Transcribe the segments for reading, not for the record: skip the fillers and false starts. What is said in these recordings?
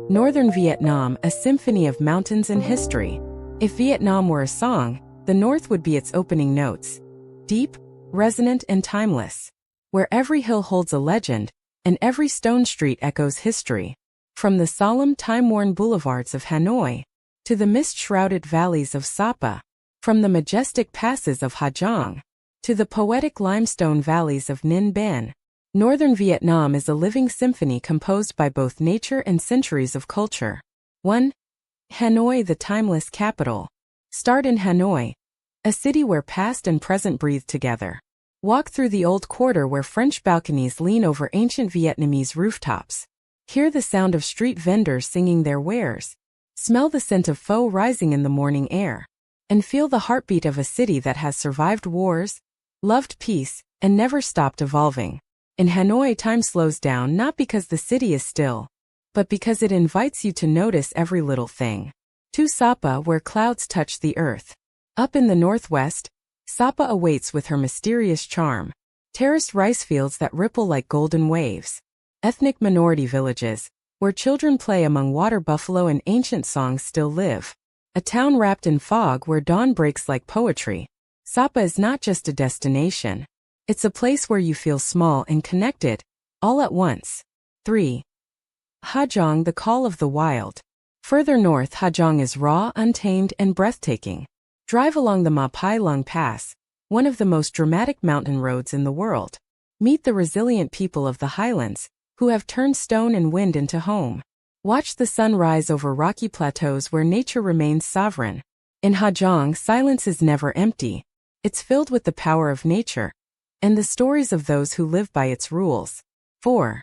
Northern Vietnam, a symphony of mountains and history. If Vietnam were a song, the north would be its opening notes. Deep, resonant, and timeless. Where every hill holds a legend, and every stone street echoes history. From the solemn, time-worn boulevards of Hanoi, to the mist-shrouded valleys of Sapa, from the majestic passes of Ha Giang, to the poetic limestone valleys of Ninh Ben, Northern Vietnam is a living symphony composed by both nature and centuries of culture. 1. Hanoi, the timeless capital. Start in Hanoi, a city where past and present breathe together. Walk through the old quarter where French balconies lean over ancient Vietnamese rooftops. Hear the sound of street vendors singing their wares. Smell the scent of pho rising in the morning air. And feel the heartbeat of a city that has survived wars, loved peace, and never stopped evolving. In Hanoi, time slows down not because the city is still, but because it invites you to notice every little thing. 2. Sapa, where clouds touch the earth. Up in the northwest, Sapa awaits with her mysterious charm. Terraced rice fields that ripple like golden waves. Ethnic minority villages, where children play among water buffalo and ancient songs still live. A town wrapped in fog where dawn breaks like poetry. Sapa is not just a destination. It's a place where you feel small and connected, all at once. 3. Ha Giang, the call of the wild. Further north, Ha Giang is raw, untamed, and breathtaking. Drive along the Ma Pai Lung Pass, one of the most dramatic mountain roads in the world. Meet the resilient people of the highlands, who have turned stone and wind into home. Watch the sun rise over rocky plateaus where nature remains sovereign. In Ha Giang, silence is never empty. It's filled with the power of nature and the stories of those who live by its rules. 4.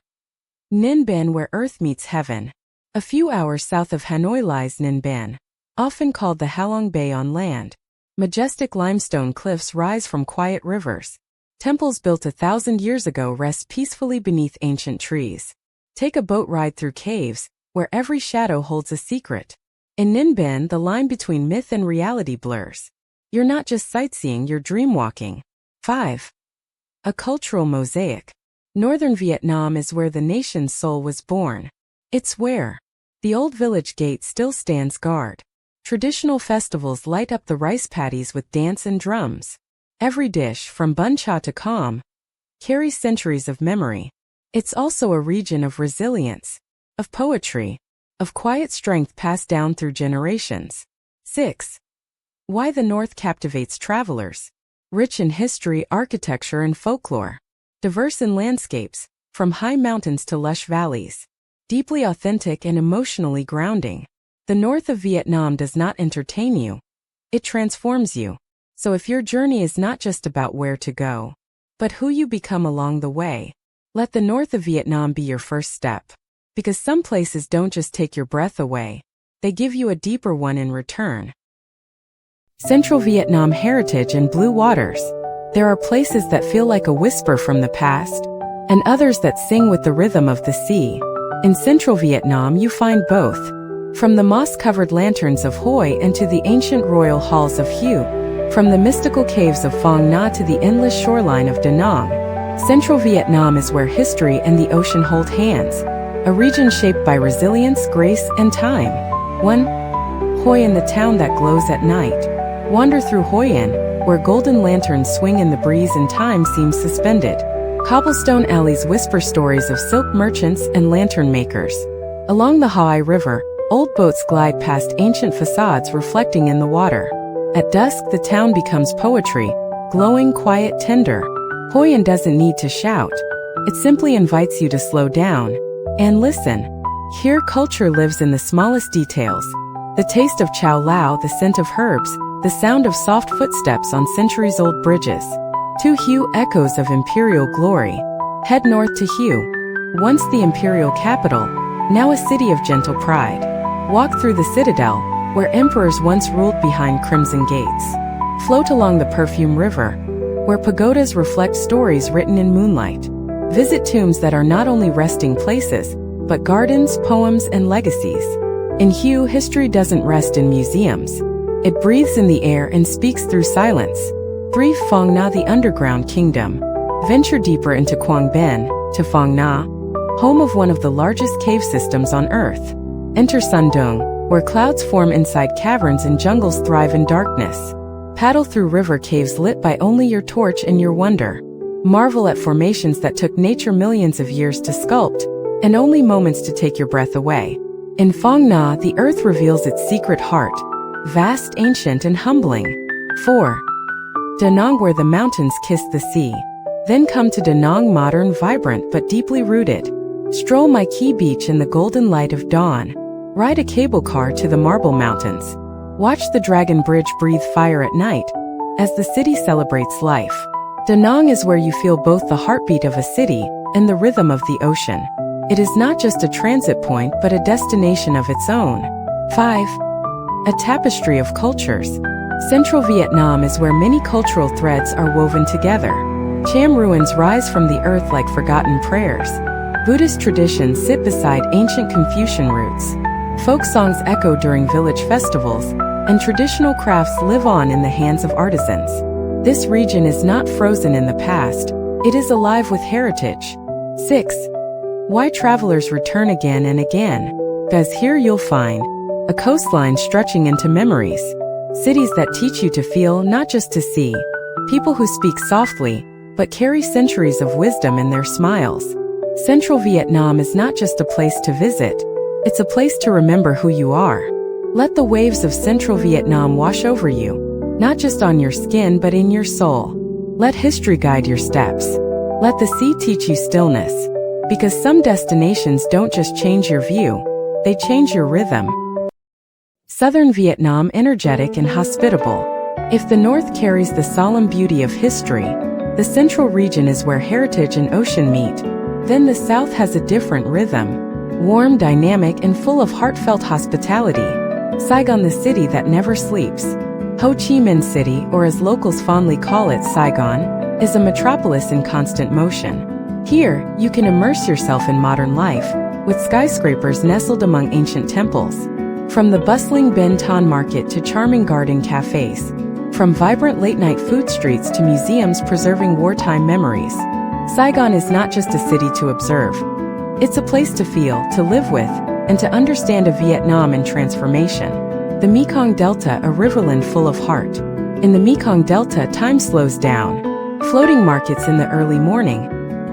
Ninh Ben, where earth meets heaven. A few hours south of Hanoi lies Ninh Ben, often called the Halong Bay on land. Majestic limestone cliffs rise from quiet rivers. Temples built 1,000 years ago rest peacefully beneath ancient trees. Take a boat ride through caves, where every shadow holds a secret. In Ninh Ben, the line between myth and reality blurs. You're not just sightseeing, you're dreamwalking. 5. A cultural mosaic. Northern Vietnam is where the nation's soul was born. It's where the old village gate still stands guard. Traditional festivals light up the rice paddies with dance and drums. Every dish, from bún cha to kham, carries centuries of memory. It's also a region of resilience, of poetry, of quiet strength passed down through generations. 6. Why the North captivates travelers. Rich in history, architecture, and folklore. Diverse in landscapes, from high mountains to lush valleys. Deeply authentic and emotionally grounding. The north of Vietnam does not entertain you. It transforms you. So if your journey is not just about where to go, but who you become along the way, let the north of Vietnam be your first step. Because some places don't just take your breath away, they give you a deeper one in return. Central Vietnam heritage and blue waters. There are places that feel like a whisper from the past, and others that sing with the rhythm of the sea. In Central Vietnam you find both. From the moss-covered lanterns of Hoi and to the ancient royal halls of Hue, from the mystical caves of Phong Nha to the endless shoreline of Da Nang, Central Vietnam is where history and the ocean hold hands, a region shaped by resilience, grace, and time. 1. Hoi An, the town that glows at night. Wander through Hoi An, where golden lanterns swing in the breeze and time seems suspended. Cobblestone alleys whisper stories of silk merchants and lantern makers. Along the Hai River, old boats glide past ancient facades reflecting in the water. At dusk, the town becomes poetry, glowing, quiet, tender. Hoi An doesn't need to shout. It simply invites you to slow down and listen. Here, culture lives in the smallest details. The taste of chow lao, the scent of herbs, the sound of soft footsteps on centuries-old bridges. 2. Hue, echoes of imperial glory. Head north to Hue, once the imperial capital, now a city of gentle pride. Walk through the citadel, where emperors once ruled behind crimson gates. Float along the Perfume River, where pagodas reflect stories written in moonlight. Visit tombs that are not only resting places, but gardens, poems, and legacies. In Hue, history doesn't rest in museums. It breathes in the air and speaks through silence. 3. Phong Nha, the underground kingdom. Venture deeper into Quang Ben, to Phong Nha, home of one of the largest cave systems on Earth. Enter Sundong, where clouds form inside caverns and jungles thrive in darkness. Paddle through river caves lit by only your torch and your wonder. Marvel at formations that took nature millions of years to sculpt, and only moments to take your breath away. In Phong Nha, the earth reveals its secret heart, vast, ancient, and humbling. 4. Da Nang, where the mountains kiss the sea. Then come to Da Nang, modern, vibrant, but deeply rooted. Stroll My Key Beach in the golden light of dawn. Ride a cable car to the Marble Mountains. Watch the Dragon Bridge breathe fire at night, as the city celebrates life. Da Nang is where you feel both the heartbeat of a city and the rhythm of the ocean. It is not just a transit point but a destination of its own. 5. A tapestry of cultures. Central Vietnam is where many cultural threads are woven together. Cham ruins rise from the earth like forgotten prayers. Buddhist traditions sit beside ancient Confucian roots. Folk songs echo during village festivals, and traditional crafts live on in the hands of artisans. This region is not frozen in the past, it is alive with heritage. 6. Why travelers return again and again. Because here you'll find a coastline stretching into memories, cities that teach you to feel, not just to see, people who speak softly, but carry centuries of wisdom in their smiles. Central Vietnam is not just a place to visit, it's a place to remember who you are. Let the waves of Central Vietnam wash over you, not just on your skin but in your soul. Let history guide your steps. Let the sea teach you stillness. Because some destinations don't just change your view, they change your rhythm. Southern Vietnam, energetic and hospitable. If the north carries the solemn beauty of history, the central region is where heritage and ocean meet. Then the south has a different rhythm, warm, dynamic, and full of heartfelt hospitality. Saigon, the city that never sleeps. Ho Chi Minh City, or as locals fondly call it, Saigon, is a metropolis in constant motion. Here, you can immerse yourself in modern life, with skyscrapers nestled among ancient temples. From the bustling Ben Thanh market to charming garden cafes. From vibrant late-night food streets to museums preserving wartime memories. Saigon is not just a city to observe. It's a place to feel, to live with, and to understand a Vietnam in transformation. The Mekong Delta, a riverland full of heart. In the Mekong Delta, time slows down. Floating markets in the early morning,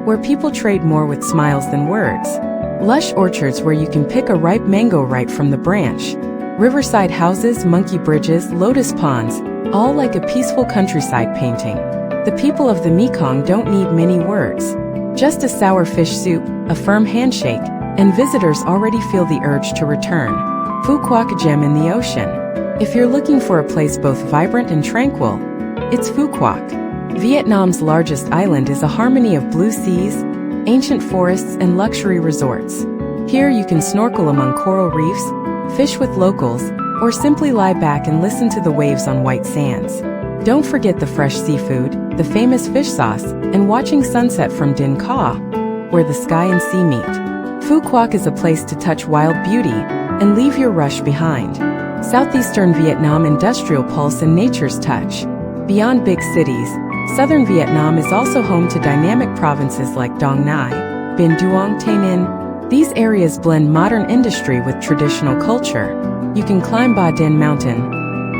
where people trade more with smiles than words. Lush orchards where you can pick a ripe mango right from the branch. Riverside houses, monkey bridges, lotus ponds, all like a peaceful countryside painting. The people of the Mekong don't need many words. Just a sour fish soup, a firm handshake, and visitors already feel the urge to return. Phu Quoc, a gem in the ocean. If you're looking for a place both vibrant and tranquil, it's Phu Quoc. Vietnam's largest island is a harmony of blue seas, ancient forests, and luxury resorts. Here you can snorkel among coral reefs, fish with locals, or simply lie back and listen to the waves on white sands. Don't forget the fresh seafood, the famous fish sauce, and watching sunset from Din Ca, where the sky and sea meet. Phu Quoc is a place to touch wild beauty and leave your rush behind. Southeastern Vietnam, industrial pulse and nature's touch. Beyond big cities, Southern Vietnam is also home to dynamic provinces like Dong Nai, Binh Duong, Tay Ninh. These areas blend modern industry with traditional culture. You can climb Ba Dinh Mountain,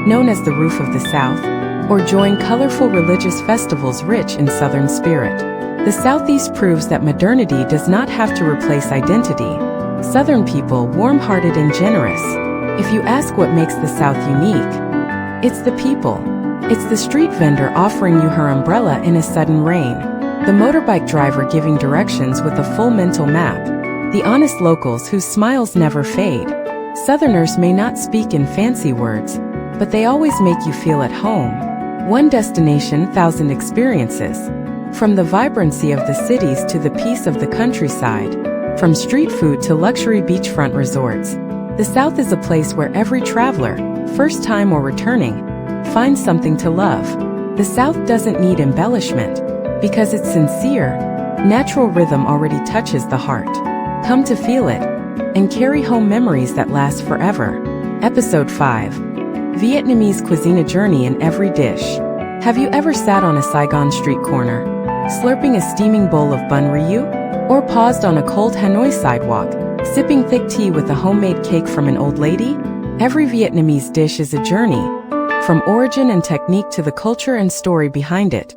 known as the roof of the South, or join colorful religious festivals rich in Southern spirit. The Southeast proves that modernity does not have to replace identity. Southern people, warm-hearted and generous. If you ask what makes the South unique, it's the people. It's the street vendor offering you her umbrella in a sudden rain. The motorbike driver giving directions with a full mental map. The honest locals whose smiles never fade. Southerners may not speak in fancy words, but they always make you feel at home. One destination, 1,000 experiences. From the vibrancy of the cities to the peace of the countryside. From street food to luxury beachfront resorts. The South is a place where every traveler, first time or returning, finds something to love. The South doesn't need embellishment, because it's sincere. Natural rhythm already touches the heart. Come to feel it, and carry home memories that last forever. Episode 5. Vietnamese cuisine, a journey in every dish. Have you ever sat on a Saigon street corner, slurping a steaming bowl of bánh riu? Or paused on a cold Hanoi sidewalk, Sipping thick tea with a homemade cake from an old lady? Every Vietnamese dish is a journey, from origin and technique to the culture and story behind it.